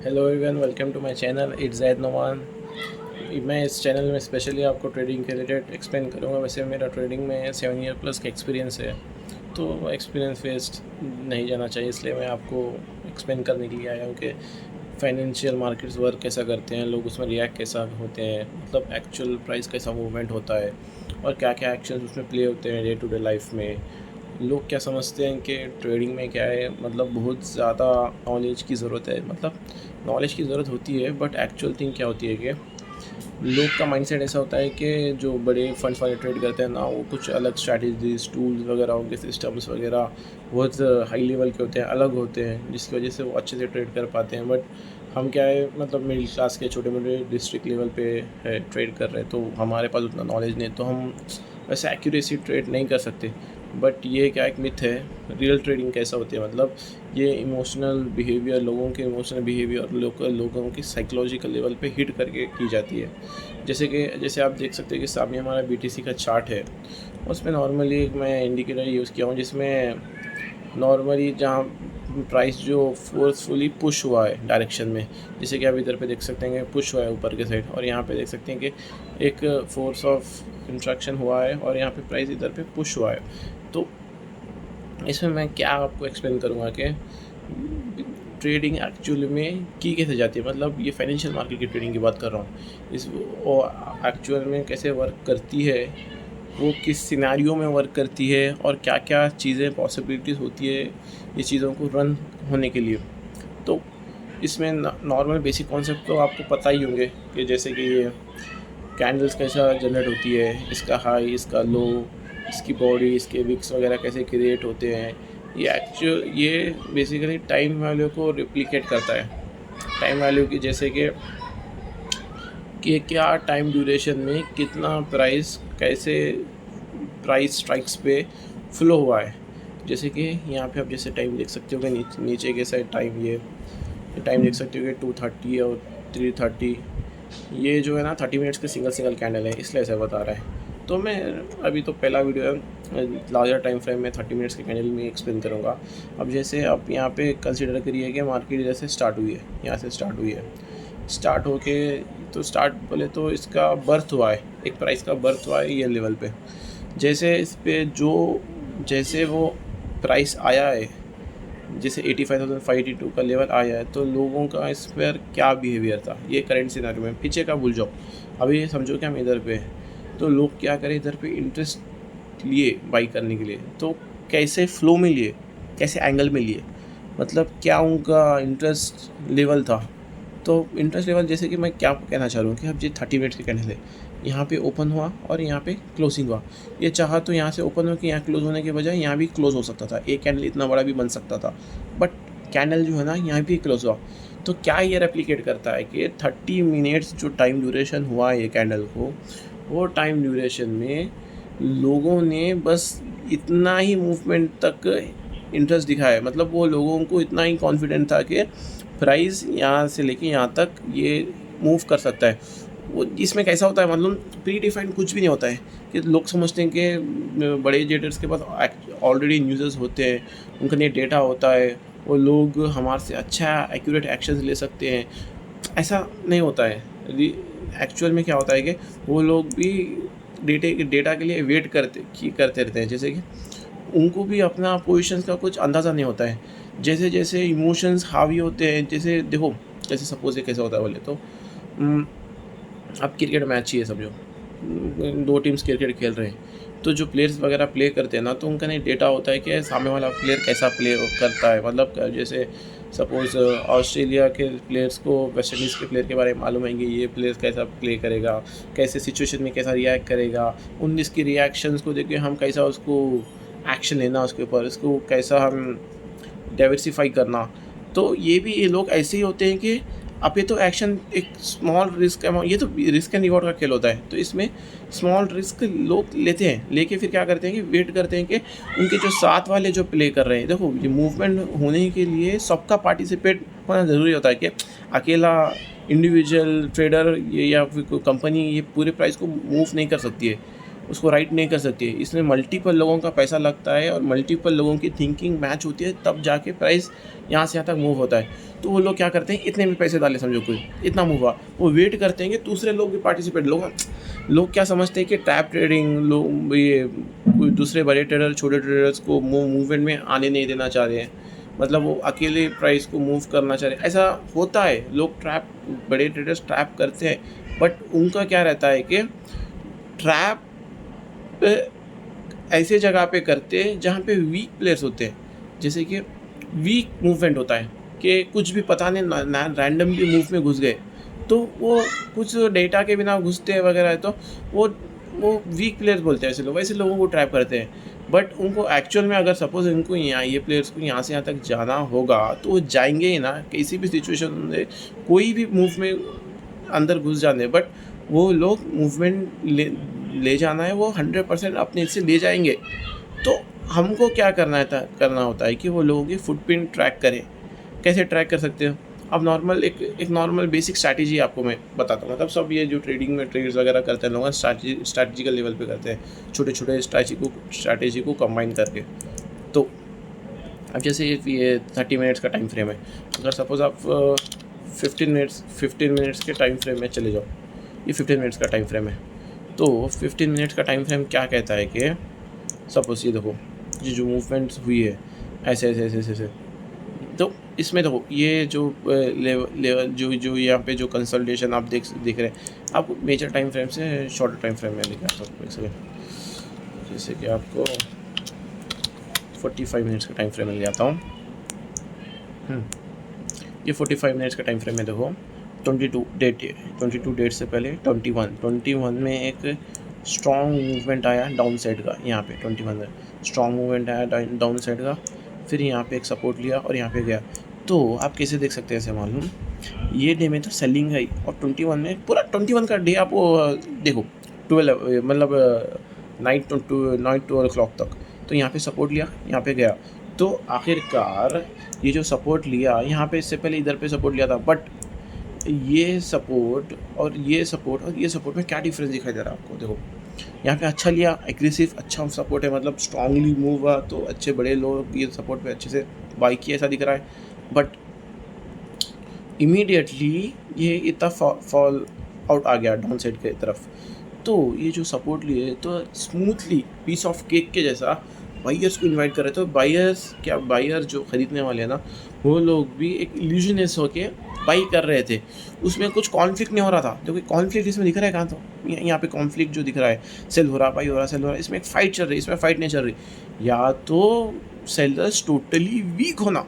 Hello everyone, welcome to my channel it's Zaid Noman. मैं इस channel में स्पेशली आपको ट्रेडिंग के रिलेटेड एक्सप्लेन करूँगा। वैसे मेरा ट्रेडिंग में 7 ईयर प्लस का एक्सपीरियंस है, तो एक्सपीरियंस वेस्ट नहीं जाना चाहिए, इसलिए मैं आपको एक्सप्लेन करने के लिए आया हूँ कि फाइनेंशियल मार्केट्स वर्क कैसा करते हैं, लोग उसमें रिएक्ट कैसा होते हैं, मतलब एक्चुअल प्राइस कैसा मूवमेंट होता है और क्या क्या एक्शंस उसमें प्ले होते हैं डे टू डे लाइफ में। लोग क्या समझते हैं कि ट्रेडिंग में क्या है, मतलब बहुत ज़्यादा नॉलेज की ज़रूरत है। मतलब नॉलेज की ज़रूरत होती है, बट एक्चुअल थिंग क्या होती है कि लोग का माइंडसेट ऐसा होता है कि जो बड़े फंड्स वाले ट्रेड करते हैं ना, वो कुछ अलग स्ट्रैटेजीज टूल्स वगैरह उनके सिस्टम्स वगैरह बहुत हाई लेवल के होते हैं, अलग होते हैं, जिसकी वजह से वो अच्छे से ट्रेड कर पाते हैं। बट हम क्या है, मतलब मिडिल क्लास के छोटे मोटे डिस्ट्रिक्ट लेवल पे है ट्रेड कर रहे हैं, तो हमारे पास उतना नॉलेज नहीं है, तो हम वैसे एक्यूरेसी ट्रेड नहीं कर सकते। बट ये क्या एक मिथ है। रियल ट्रेडिंग कैसा होती है, मतलब ये इमोशनल बिहेवियर, लोगों के इमोशनल बिहेवियर, लोगों की साइकोलॉजिकल लेवल पे हिट करके की जाती है। जैसे आप देख सकते हैं कि सामने हमारा बीटीसी का चार्ट है, उसमें नॉर्मली मैं इंडिकेटर यूज़ किया हूँ, जिसमें नॉर्मली जहाँ प्राइस जो फोर्सफुली पुश हुआ है डायरेक्शन में, जैसे कि आप इधर पे देख सकते हैं कि पुश हुआ है ऊपर के साइड, और यहाँ पे देख सकते हैं कि एक फोर्स ऑफ इंट्रैक्शन हुआ है और यहाँ पे प्राइस इधर पे पुश हुआ है। तो इसमें मैं क्या आपको एक्सप्लेन करूँगा कि ट्रेडिंग एक्चुअली में की कैसे जाती है, मतलब ये फाइनेंशियल मार्केट की ट्रेडिंग की बात कर रहा हूँ। इस वो एक्चुअल में कैसे वर्क करती है, वो किस सिनेरियो में वर्क करती है, और क्या क्या चीज़ें पॉसिबिलिटीज़ होती है ये चीज़ों को रन होने के लिए। तो इसमें नॉर्मल बेसिक कॉन्सेप्ट तो आपको पता ही होंगे कि जैसे कि ये कैंडल्स कैसा जनरेट होती है, इसका हाई, इसका लो, इसकी बॉडी, इसके विक्स वगैरह कैसे क्रिएट होते हैं। ये बेसिकली टाइम वैल्यू को रिप्लिकेट करता है। टाइम वैल्यू की, जैसे कि क्या टाइम ड्यूरेशन में कितना प्राइस, कैसे प्राइस स्ट्राइक्स पे फ्लो हुआ है। जैसे कि यहाँ पे आप जैसे टाइम देख सकते हो कि नीचे के साइड टाइम, ये टाइम देख सकते हो कि 2:30 और 3:30। ये जो है ना 30 मिनट्स के सिंगल कैंडल है, इसलिए ऐसा बता रहा है। तो मैं अभी तो पहला वीडियो है, लार्जर टाइम फ्रेम में 30 मिनट्स के कैंडल में एक्सप्लेन करूँगा। अब जैसे आप यहाँ पे कंसिडर करिए कि मार्केट इधर से स्टार्ट हुई है, यहाँ से स्टार्ट हुई है, स्टार्ट होके तो स्टार्ट बोले तो इसका बर्थ हुआ है, एक प्राइस का बर्थ हुआ है ये लेवल पे। जैसे इस पे जैसे वो प्राइस आया है, जैसे 85,582 का लेवल आया है, तो लोगों का इस पर क्या बिहेवियर था, ये करंट सिनेरियो में। पीछे का भूल जाओ, अभी समझो कि हम इधर पे हैं, तो लोग क्या करें, इधर पे इंटरेस्ट लिए बाई करने के लिए, तो कैसे फ्लो में लिए, कैसे एंगल में लिए, मतलब क्या उनका इंटरेस्ट लेवल था। तो इंटरेस्ट लेवल, जैसे कि मैं क्या कहना चाह रहा हूँ कि अब ये 30 मिनट्स के कैंडल है, यहाँ पे ओपन हुआ और यहाँ पे क्लोजिंग हुआ। ये चाहा तो यहाँ से ओपन हो कि यहाँ क्लोज होने के बजाय यहाँ भी क्लोज हो सकता था, एक कैंडल इतना बड़ा भी बन सकता था, बट कैंडल जो है ना यहाँ भी क्लोज हुआ। तो क्या ये रेप्लिकेट करता है कि 30 मिनट्स जो टाइम ड्यूरेशन हुआ है ये कैंडल को, वो टाइम ड्यूरेशन में लोगों ने बस इतना ही मूवमेंट तक इंटरेस्ट दिखाया है। मतलब वो लोगों को इतना ही कॉन्फिडेंट था कि प्राइस यहाँ से लेके यहाँ तक ये मूव कर सकता है। वो इसमें कैसा होता है, मतलब प्री डिफाइंड कुछ भी नहीं होता है कि लोग समझते हैं कि बड़े जेटर्स के पास ऑलरेडी न्यूज़ होते हैं, उनका लिए डेटा होता है, वो लोग हमारे से अच्छा एक्यूरेट एक्शंस ले सकते हैं। ऐसा नहीं होता है। एक्चुअल में क्या होता है कि वो लोग भी डेटा के लिए वेट करते रहते हैं। जैसे कि उनको भी अपना पोजीशंस का कुछ अंदाज़ा नहीं होता है। जैसे जैसे इमोशंस हावी होते हैं, जैसे देखो, जैसे सपोज ये कैसा होता है बोले तो अब क्रिकेट मैच ही है समझो, दो टीम्स क्रिकेट खेल रहे हैं, तो जो प्लेयर्स वगैरह प्ले करते हैं ना, तो उनका नहीं डेटा होता है कि सामने वाला प्लेयर कैसा प्ले करता है। मतलब जैसे सपोज़ ऑस्ट्रेलिया के प्लेयर्स को वेस्ट इंडीज़ के प्लेयर के बारे में मालूम है कि ये प्लेयर कैसा प्ले करेगा, कैसे सिचुएशन में कैसा रिएक्ट करेगा, उन इसकी रिएक्शंस को देख के हम कैसा उसको एक्शन लेना उसके ऊपर, इसको कैसा हम डाइवर्सिफाई करना। तो ये लोग ऐसे ही होते हैं कि अब ये तो एक्शन एक स्मॉल रिस्क अमाउंट, ये तो रिस्क एंड रिवॉर्ड का खेल होता है, तो इसमें स्मॉल रिस्क लोग लेते हैं, लेके फिर क्या करते हैं कि वेट करते हैं कि उनके जो साथ वाले जो प्ले कर रहे हैं। देखो, ये मूवमेंट होने के लिए सबका पार्टिसिपेट होना ज़रूरी होता है कि अकेला इंडिविजुअल ट्रेडर ये या फिर कोई कंपनी ये पूरे प्राइस को मूव नहीं कर सकती है। उसको राइट नहीं कर सकती है। इसमें मल्टीपल लोगों का पैसा लगता है और मल्टीपल लोगों की थिंकिंग मैच होती है, तब जाके प्राइस यहाँ से यहाँ तक मूव होता है। तो वो लोग क्या करते हैं, इतने में पैसे डाले, समझो कोई इतना मूव हुआ, वो वेट करते हैं कि दूसरे लोग भी पार्टिसिपेट। लोग क्या समझते हैं कि ट्रैप ट्रेडिंग, लोग ये कोई दूसरे बड़े ट्रेडर छोटे ट्रेडर्स को मूवमेंट में आने नहीं देना चाह रहे हैं, मतलब वो अकेले प्राइस को मूव करना चाह रहे हैं। ऐसा होता है, लोग ट्रैप, बड़े ट्रेडर्स ट्रैप करते हैं, बट उनका क्या रहता है कि ट्रैप ऐसे जगह पे करते हैं जहाँ पे वीक प्लेयर्स होते हैं, जैसे कि वीक मूवमेंट होता है कि कुछ भी पता नहीं रैंडमली मूव में घुस गए, तो वो कुछ डेटा के बिना घुसते हैं वगैरह, तो वो वीक प्लेयर्स बोलते हैं ऐसे लोग, वैसे लोगों को ट्रैप करते हैं। बट उनको एक्चुअल में अगर सपोज इनको यहाँ ये प्लेयर्स को यहाँ से यहाँ तक जाना होगा तो वो जाएंगे ही ना, किसी भी सिचुएशन में कोई भी मूव में अंदर घुस जाने, बट वो लोग मूवमेंट ले जाना है वो 100% अपने से ले जाएंगे। तो हमको क्या करना होता है कि वो लोगों की फुटप्रिंट ट्रैक करें। कैसे ट्रैक कर सकते हो? अब नॉर्मल एक नॉर्मल बेसिक स्ट्रैटेजी आपको मैं बताता हूँ। मतलब सब ये जो ट्रेडिंग में ट्रेड्स वगैरह करते हैं लोग स्ट्रैटेजिकल लेवल पे करते हैं, छोटे छोटे स्ट्रैटेजी को कंबाइन करके। तो अब जैसे ये 30 मिनट्स का टाइम फ्रेम है, अगर सपोज़ आप 15 मिनट्स के टाइम फ्रेम में चले जाओ, ये 15 मिनट्स का टाइम फ्रेम है। तो 15 मिनट्स का टाइम फ्रेम क्या कहता है कि सपोज ये देखो, ये जो मूवमेंट्स हुई है ऐसे ऐसे ऐसे ऐसे, तो इसमें देखो ये जो लेवल जो यहाँ पे जो कंसल्टेशन आप देख रहे हैं, आपको मेजर टाइम फ्रेम से शॉर्टर टाइम फ्रेम में लेके आता हूँ एक सेकेंड। जैसे कि आपको 45 मिनट्स का टाइम फ्रेम में ले आता हूँ। ये 45 मिनट्स का टाइम फ्रेम में देखो 22 डेट से पहले 21 में एक स्ट्रॉन्ग मूवमेंट आया डाउन साइड का, यहाँ पे 21 में स्ट्रॉन्ग मूवमेंट आया डाउन साइड का, फिर यहाँ पे एक सपोर्ट लिया और यहाँ पे गया। तो आप कैसे देख सकते हैं ऐसे मालूम, ये डे में तो सेलिंग है और 21 में पूरा 21 का डे आप देखो 12 मतलब नाइट 12 o'clock तक, तो यहाँ पे सपोर्ट लिया, यहाँ पे गया। तो आखिरकार ये जो सपोर्ट लिया यहाँ पे, इससे पहले इधर पे सपोर्ट लिया था, बट ये सपोर्ट और ये सपोर्ट में क्या डिफरेंस दिखाई दे रहा है आपको? देखो यहाँ पे अच्छा लिया, एग्रेसिव अच्छा सपोर्ट है, मतलब स्ट्रांगली मूव हुआ, तो अच्छे बड़े लोग ये सपोर्ट पे अच्छे से बाई किया ऐसा दिख रहा है। बट इमीडिएटली ये इतना फॉल आउट आ गया डाउन साइड के तरफ। तो ये जो सपोर्ट लिए तो स्मूथली पीस ऑफ केक के जैसा बायर्स को इनवाइट कर रहे थे। बायर जो ख़रीदने वाले हैं ना, वो लोग भी एक इल्यूजनिस्ट होके बाई कर रहे थे, उसमें कुछ कॉन्फ्लिक्ट नहीं हो रहा था। देखो कॉन्फ्लिक्ट इसमें दिख रहा है कहाँ? तो यहाँ पे कॉन्फ्लिक्ट जो दिख रहा है, सेल हो रहा, बाई हो रहा, सेल हो रहा, इसमें एक फाइट चल रही है, इसमें फाइट नहीं चल रही। या तो सेलर्स टोटली वीक होना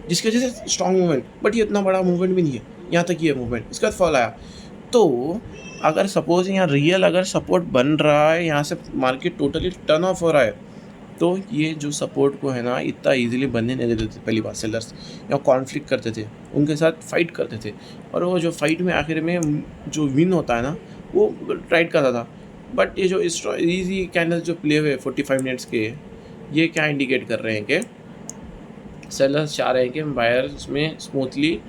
जिसकी वजह से स्ट्रॉन्ग मूवमेंट, बट ये इतना बड़ा मूवमेंट भी नहीं है, यहाँ तक ये मूवमेंट, इसके बाद फॉल आया। तो अगर सपोज यहाँ रियल अगर सपोर्ट बन रहा है, यहाँ से मार्केट टोटली टर्न ऑफ हो रहा है, तो ये जो सपोर्ट को है ना इतना इजीली बनने नहीं देते थे। पहली बात सेलर्स या कॉन्फ्लिक्ट करते थे, उनके साथ फाइट करते थे, और वो जो फाइट में आखिर में जो विन होता है ना वो ट्राइड करता था। बट ये जो इजी कैंडल्स जो प्ले हुए 45 मिनट्स के, ये क्या इंडिकेट कर रहे हैं कि सेलर्स चाह रहे हैं कि बायर्स में स्मूथली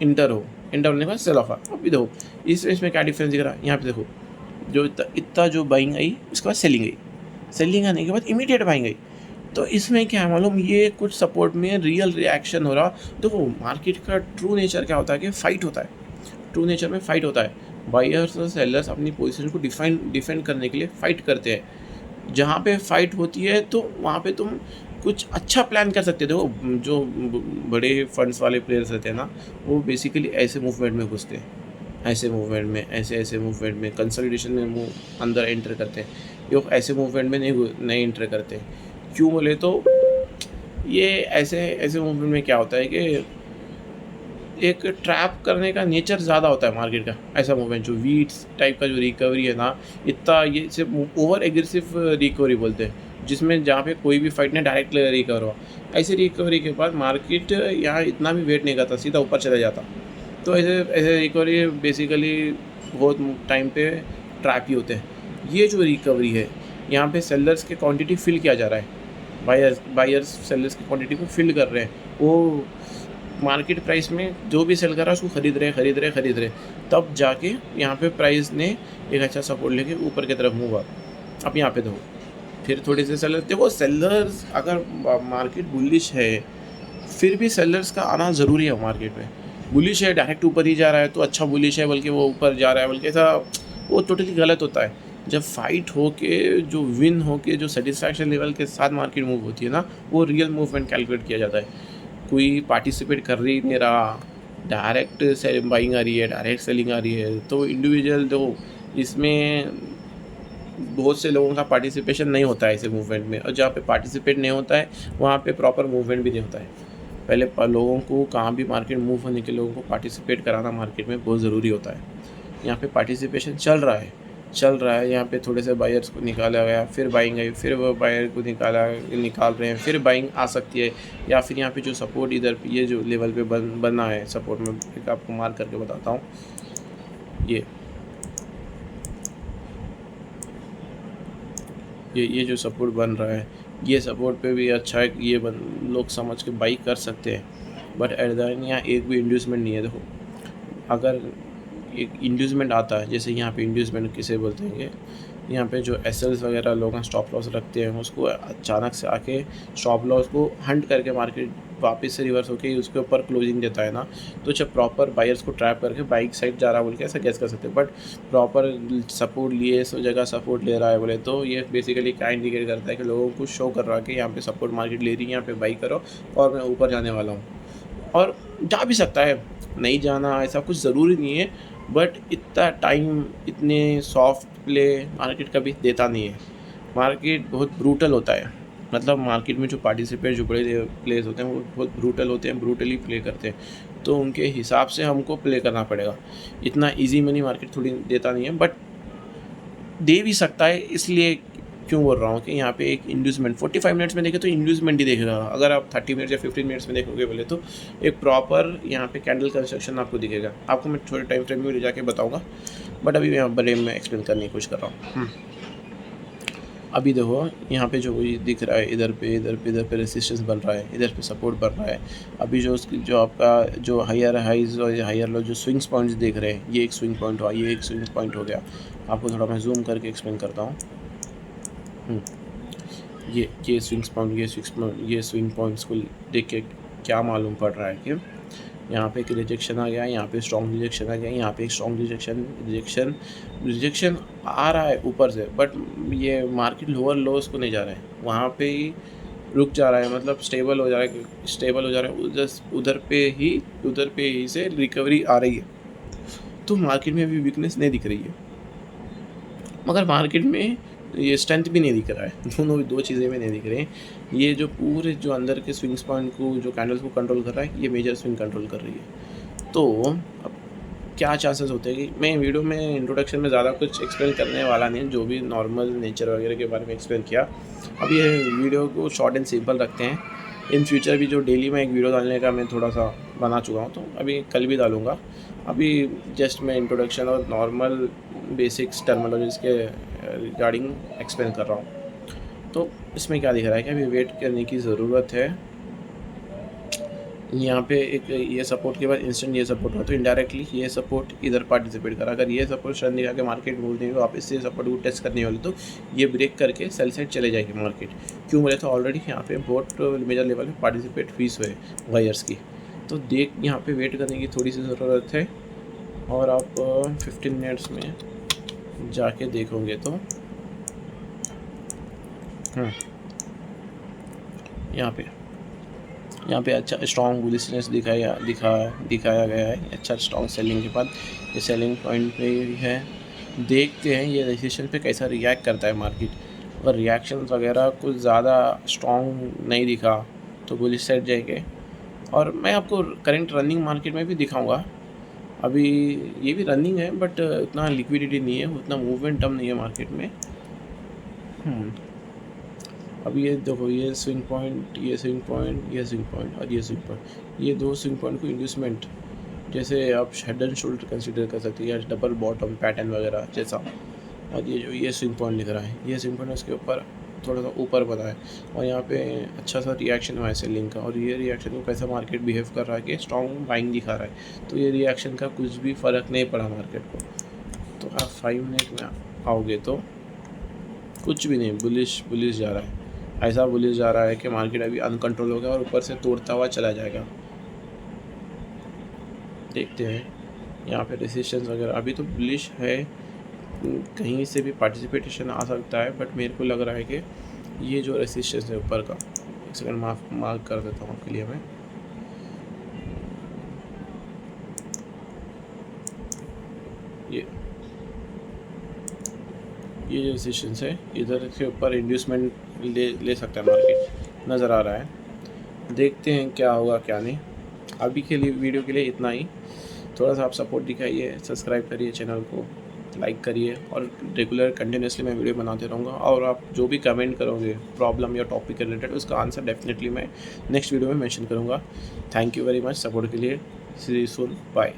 इंटर होने के बाद सेल ऑफ। अभी देखो इसमें क्या डिफरेंस दिख रहा है, यहाँ पे देखो जो इतना जो बाइंग आई, उसके बाद सेलिंग आने के बाद इमीडिएट बाइंग आई। तो इसमें क्या है मालूम, ये कुछ सपोर्ट में रियल रिएक्शन हो रहा। देखो मार्केट का ट्रू नेचर क्या होता है कि फाइट होता है, ट्रू नेचर में फाइट होता है। बायर्स और सेलर्स अपनी पोजीशन को डिफेंड करने के लिए फाइट करते हैं। जहाँ पे फाइट होती है तो वहाँ पे तुम कुछ अच्छा प्लान कर सकते थे। वो जो बड़े फंड्स वाले प्लेयर्स रहते हैं ना, वो बेसिकली ऐसे मूवमेंट में घुसते हैं, ऐसे मूवमेंट में कंसोलिडेशन में मूव अंदर एंटर करते हैं। ये ऐसे मूवमेंट में नहीं एंटर करते। क्यों बोले तो ये ऐसे मूवमेंट में क्या होता है कि एक ट्रैप करने का नेचर ज़्यादा होता है मार्केट का। ऐसा मूवमेंट जो वीट्स टाइप का जो रिकवरी है ना, इतना ये सिर्फ ओवर एग्रेसिव रिकवरी बोलते हैं, जिसमें जहाँ पे कोई भी फाइट नहीं, डायरेक्ट रिकवर हुआ। ऐसे रिकवरी के बाद मार्केट यहाँ इतना भी वेट नहीं करता, सीधा ऊपर चला जाता। तो ऐसे रिकवरी बेसिकली बहुत टाइम पे ट्रैप ही होते हैं। ये जो रिकवरी है यहाँ पे सेलर्स के क्वांटिटी फिल किया जा रहा है, बायर्स सेलर्स की क्वांटिटी को फिल कर रहे हैं। वो मार्केट प्राइस में जो भी सेल कर रहा है उसको खरीद रहे, तब जाके यहाँ पे प्राइस ने एक अच्छा सपोर्ट लेके ऊपर की तरफ मूव आप। अब यहाँ पे देखो फिर थोड़ी सी सेलर, देखो सेलर्स अगर मार्केट बुलिश है फिर भी सेलर्स का आना ज़रूरी है मार्केट में। बुलिश है डायरेक्ट ऊपर ही जा रहा है तो अच्छा बुलिश है, बल्कि वो ऊपर जा रहा है, बल्कि ऐसा वो टोटली गलत होता है। जब फाइट हो के जो विन हो के जो सेटिस्फैक्शन लेवल के साथ मार्केट मूव होती है ना, वो रियल मूवमेंट कैलकुलेट किया जाता है। कोई पार्टिसिपेट कर ही नहीं रहा, डायरेक्ट सेल बाइंग आ रही है, डायरेक्ट सेलिंग आ रही है, तो इंडिविजुअल तो इसमें बहुत से लोगों का पार्टिसिपेशन नहीं होता है ऐसे मूवमेंट में, और जहाँ पे पार्टिसिपेट नहीं होता है वहाँ पे प्रॉपर मूवमेंट भी नहीं होता है। पहले लोगों को कहाँ भी मार्केट मूव होने के लोगों को पार्टिसिपेट कराना मार्केट में बहुत ज़रूरी होता है। यहाँ पे पार्टिसिपेशन चल रहा है, यहाँ पे थोड़े से बायर्स को निकाला गया, फिर बाइंग आई, फिर वो बायर को निकाल रहे हैं, फिर बाइंग आ सकती है, या फिर यहाँ पे जो सपोर्ट इधर ये जो लेवल पे बना है सपोर्ट में, एक आपको मार्क करके बताता हूँ। ये जो सपोर्ट बन रहा है, ये सपोर्ट पे भी अच्छा है कि ये लोग समझ के बाई कर सकते हैं, बट एट द एंड यहाँ एक भी इंड्यूसमेंट नहीं है। देखो अगर एक इंड्यूसमेंट आता है, जैसे यहाँ पे इंड्यूसमेंट किसे बोलते हैं, यहाँ पे जो एसएल्स वगैरह लोग स्टॉप लॉस रखते हैं, उसको अचानक से आके स्टॉप लॉस को हंट करके मार्केट वापस से रिवर्स होके उसके ऊपर क्लोजिंग देता है ना, तो जब प्रॉपर बायर्स को ट्रैप करके बाइक साइड जा रहा है बोल के ऐसा गैस कर सकते हैं। बट प्रॉपर सपोर्ट लिए सो जगह सपोर्ट ले रहा है बोले तो ये बेसिकली क्या इंडिकेट करता है कि लोगों को शो कर रहा है कि यहाँ पे सपोर्ट मार्केट ले रही है, यहाँ पे बाई करो और मैं ऊपर जाने वाला हूँ। और जा भी सकता है, नहीं जाना ऐसा कुछ ज़रूरी नहीं है, बट इतना टाइम इतने सॉफ्ट प्ले मार्केट कभी देता नहीं है। मार्केट बहुत ब्रूटल होता है, मतलब मार्केट में जो पार्टिसिपेट जो बड़े प्लेयर्स होते हैं वो बहुत ब्रूटल होते हैं, ब्रूटली प्ले करते हैं, तो उनके हिसाब से हमको प्ले करना पड़ेगा। इतना इजी मनी मार्केट थोड़ी देता नहीं है, बट दे भी सकता है। इसलिए क्यों बोल रहा हूँ कि यहाँ पे एक इंड्यूसमेंट 45 मिनट्स में देखे तो इंड्यूसमेंट ही देखेगा। अगर आप 30 मिनट्स या 15 मिनट्स में देखोगे बोले तो एक प्रॉपर यहाँ पे कैंडल कंस्ट्रक्शन आपको दिखेगा। आपको मैं थोड़े टाइम फ्रेम में ले जाके बताऊँगा, बट अभी मैं बड़े में एक्सप्लेन करने की कोशिश कर रहा हूँ। अभी देखो यहाँ पे जो दिख रहा है, इधर पे रेसिस्टेंस बन रहा है, इधर पे सपोर्ट बन रहा है। अभी जो आपका जो हायर हाइज और हायर लो जो स्विंग्स पॉइंट्स देख रहे हैं, ये एक स्विंग पॉइंट हुआ, ये एक स्विंग पॉइंट हो गया। आपको थोड़ा मैं जूम करके एक्सप्लेन करता हूँ। ये स्विंग पॉइंट्स को देख के क्या मालूम पड़ रहा है कि यहाँ पे एक रिजेक्शन आ गया, यहाँ पे स्ट्रॉन्ग रिजेक्शन आ गया, यहाँ पे एक स्ट्रॉन्ग रिजेक्शन आ रहा है ऊपर से, बट ये मार्केट लोअर लोस को नहीं जा रहा है, वहाँ पे ही रुक जा रहा है, मतलब स्टेबल हो जा रहा है उधर पे ही से रिकवरी आ रही है। तो मार्केट में अभी वीकनेस नहीं दिख रही है, मगर मार्केट में ये स्ट्रेंथ भी नहीं दिख रहा है। दो चीज़ें में नहीं दिख रही हैं। ये जो पूरे जो अंदर के स्विंग्स पॉइंट को जो कैंडल्स को कंट्रोल कर रहा है, ये मेजर स्विंग कंट्रोल कर रही है। तो अब क्या चांसेस होते हैं कि मैं वीडियो में इंट्रोडक्शन में ज़्यादा कुछ एक्सप्लेन करने वाला नहीं, जो भी नॉर्मल नेचर वगैरह के बारे में एक्सप्लेन किया। अब ये वीडियो को शॉर्ट एंड सिंपल रखते हैं। इन फ्यूचर भी जो डेली में एक वीडियो डालने का मैं थोड़ा सा बना चुका हूँ, तो अभी कल भी डालूँगा। अभी जस्ट मैं इंट्रोडक्शन और नॉर्मल बेसिक्स टर्मिनोलॉजीज़ के रिगार्डिंग एक्सप्लेन कर रहा हूँ। तो इसमें क्या दिख रहा है कि अभी वेट करने की ज़रूरत है। यहाँ पे एक ये सपोर्ट के बाद इंस्टेंट ये सपोर्ट हुआ, तो इनडायरेक्टली ये सपोर्ट इधर पार्टिसिपेट करा। अगर ये सपोर्ट स्ट्रेंथ दिखा के मार्केट मूव नहीं हुआ, वापस से सपोर्ट को टेस्ट करने वाले, तो ये ब्रेक करके सेल साइड चले जाएगी मार्केट। क्यों बोले तो ऑलरेडी यहाँ पे बहुत मेजर लेवल में पार्टिसिपेट फीस हुए वायर्स की, तो यहाँ पे वेट करने की थोड़ी सी ज़रूरत है। और आप 15 मिनट्स में जाके देखोगे तो यहाँ पे अच्छा स्ट्रॉन्ग बुलिशनेस दिखाया गया है। अच्छा स्ट्रॉन्ग सेलिंग के बाद ये सेलिंग पॉइंट पे है। देखते हैं ये रेजिस्टेंस पे कैसा रिएक्ट करता है मार्केट। अगर रिएक्शन वगैरह कुछ ज़्यादा स्ट्रॉन्ग नहीं दिखा तो बुलिश साइड जाएंगे। और मैं आपको करंट रनिंग मार्केट में भी दिखाऊंगा। अभी ये भी रनिंग है, बट उतना लिक्विडिटी नहीं है, उतना मूवमेंटम नहीं है मार्केट में। अब ये देखो, ये स्विंग पॉइंट और ये स्विंग पॉइंट, ये दो स्विंग पॉइंट को इंड्यूसमेंट जैसे आप हेड एंड शोल्डर कंसीडर कर सकते हैं, या डबल बॉटम पैटर्न वगैरह जैसा। और ये जो ये स्विंग पॉइंट लिख रहा है, ये स्विंग पॉइंट उसके ऊपर थोड़ा सा ऊपर बना है और यहाँ पे अच्छा सा रिएक्शन हुआ है सेलिंग का, और ये रिएक्शन को कैसा मार्केट बिहेव कर रहा है कि स्ट्रॉन्ग बाइंग दिखा रहा है। तो ये रिएक्शन का कुछ भी फ़र्क नहीं पड़ा मार्केट को। तो आप 5 मिनट में आओगे तो कुछ भी नहीं, बुलिश जा रहा है, ऐसा बुलिश जा रहा है कि मार्केट अभी अनकंट्रोल हो गया और ऊपर से तोड़ता हुआ चला जाएगा। देखते हैं यहाँ पे रेजिस्टेंस वगैरह, अभी तो बुलिश है, कहीं से भी पार्टिसिपेशन आ सकता है, बट मेरे को लग रहा है कि ये जो रेजिस्टेंस है ऊपर का, एक सेकंड मार्क कर देता हूँ आपके लिए मैं। ये जो रेजिस्टेंस है, इधर के ऊपर इंड्यूसमेंट ले सकता है मार्केट, नज़र आ रहा है। देखते हैं क्या होगा क्या नहीं। अभी के लिए वीडियो के लिए इतना ही। थोड़ा सा आप सपोर्ट दिखाइए, सब्सक्राइब करिए चैनल को, लाइक करिए, और रेगुलर कंटिन्यूसली मैं वीडियो बनाते रहूँगा। और आप जो भी कमेंट करोगे प्रॉब्लम या टॉपिक के रिलेटेड, उसका आंसर डेफिनेटली मैं नेक्स्ट वीडियो में मेंशन करूँगा। Thank you very much support के लिए। सी यू सून, बाय।